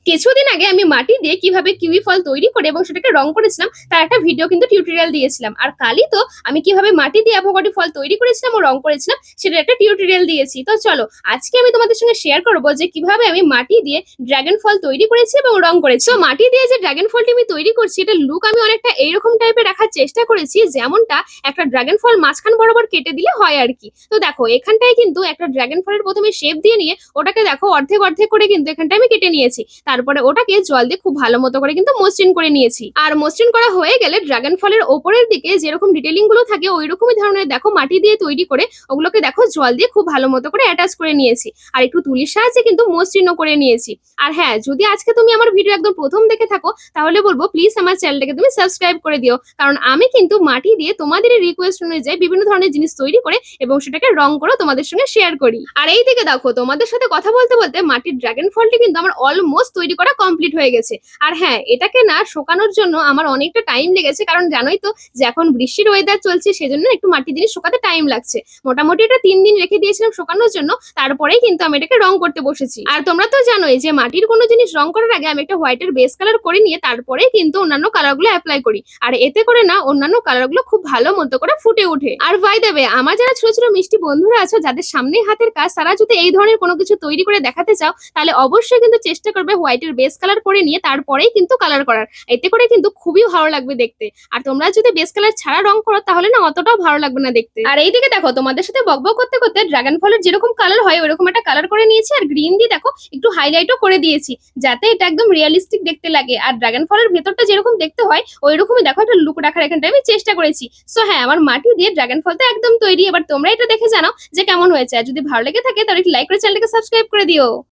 কিছুদিন আগে আমি মাটি দিয়ে কিভাবে কিউই ফল তৈরি করে এবং সেটাকে রং করেছিলাম তার একটা ভিডিও কিন্তু টিউটোরিয়াল দিয়েছিলাম। আর কালই তো আমি কিভাবে মাটি দিয়ে অ্যাভোকাডো ফল তৈরি করেছিলাম ও রং করেছিলাম সেটার একটা টিউটোরিয়াল দিয়েছি। তো চলো আজকে আমি তোমাদের সঙ্গে শেয়ার করবো যে কিভাবে আমি মাটি দিয়ে ড্রাগন ফল তৈরি করেছি এবং রং করেছি। তো মাটি দিয়ে যে ড্রাগন ফলটি আমি তৈরি করছি এটার লুক আমি অনেকটা এইরকম টাইপের রাখার চেষ্টা করেছি, যেমনটা একটা ড্রাগন ফল মাঝখান বরাবর কেটে দিলে হয় আর কি। তো দেখো এখানটায় কিন্তু একটা ড্রাগন ফলের প্রথমে শেপ দিয়ে নিয়ে ওটাকে দেখো অর্ধেক অর্ধেক করে কিন্তু এখানটা আমি কেটে নিয়েছি। তারপরে ওটাকে জল দিয়ে খুব ভালো মতো করে কিন্তু মসৃণ করে নিয়েছি। আর মসৃণ করা হয়ে গেলে ড্রাগন ফলের ওপরের দিকে যেরকম ডিটেলিং গুলো থাকে ওই রকমই ধরনের দেখো মাটি দিয়ে তৈরি করে ওগুলোকে দেখো জল দিয়ে খুব ভালো মতো করে অ্যাটাচ করে নিয়েছি। আর একটু তুলির সাহায্যে কিন্তু মসৃণও করে নিয়েছি। আর হ্যাঁ, যদি আজকে তুমি আমার ভিডিও একদম প্রথম দেখে থাকো তাহলে বলবো প্লিজ আমার চ্যানেলটাকে তুমি সাবস্ক্রাইব করে দিও, কারণ আমি কিন্তু মাটি দিয়ে তোমাদের রিকোয়েস্ট অনুযায়ী বিভিন্ন ধরনের জিনিস তৈরি করে এবং সেটাকে রং করে তোমাদের সঙ্গে শেয়ার করি। আর এই দিকে দেখো তোমাদের সাথে কথা বলতে বলতে মাটির ড্রাগন ফলটি কিন্তু আমার অলমোস্ট তৈরি করা কমপ্লিট হয়ে গেছে। আর হ্যাঁ, এটাকে না শোকানোর জন্য আমার অনেকটা টাইম লেগেছে, কারণ জানোই তো যে এখন বৃষ্টির ওয়েদার চলছে, সেজন্য একটু মাটির জিনিস শুকাতে টাইম লাগছে। মোটামুটি এটা 3 দিন রেখে দিয়েছিলাম শুকানোর জন্য, তারপরেই কিন্তু আমি এটাকে রং করতে বসেছি। আর তোমরা তো জানোই যে মাটির কোনো জিনিস রং করার আগে আমি একটা হোয়াইটের বেস কালার করে নিয়ে তারপরেই কিন্তু অন্যান্য কালারগুলো অ্যাপ্লাই করি। আর এতে করে না অন্যান্য কালারগুলো খুব ভালো মতো করে ফুটে ওঠে। আর বাই দ্য ওয়ে, আমার যারা ছোট ছোট মিষ্টি বন্ধুরা আছো যাদের সামনে হাতের কাজ, তারা যদি এই ধরনের কোনো কিছু তৈরি করে দেখাতে চাও তাহলে অবশ্যই কিন্তু চেষ্টা করবে হোয়াইটের বেস কালার করে নিয়ে তারপরেই কিন্তু কালার করার। এতে করে কিন্তু খুবই ভালো লাগবে দেখতে। আর তোমরা যদি বেস কালার ছাড়া রং করো তাহলে না অতটাও ভালো লাগবে না দেখতে। আর এইদিকে দেখো তোমাদের সাথে বকবক করতে করতে ড্রাগন ফলের যেরকম কালার হয় ওইরকম একটা কালার করে নিয়েছি, আর গ্রিন দিয়ে দেখো একটু হাইলাইটও করে দিয়েছি যাতে এটা একদম রিয়েলিস্টিক দেখতে লাগে। আর ড্রাগন ফলের ভেতরটা যেরকম দেখতে হয় ওই রকমই দেখো একটা লুক রাখার এখানটা আমি চেষ্টা করেছি। সো হ্যাঁ, আমার মাটি দিয়ে ড্রাগন ফল তো একদম তৈরি। এবার তোমরা এটা দেখে জানাও যে কেমন হয়েছে। আর যদি ভালো লেগে থাকে তাহলে একটু লাইক করে চ্যানেলটাকে সাবস্ক্রাইব করে দিও।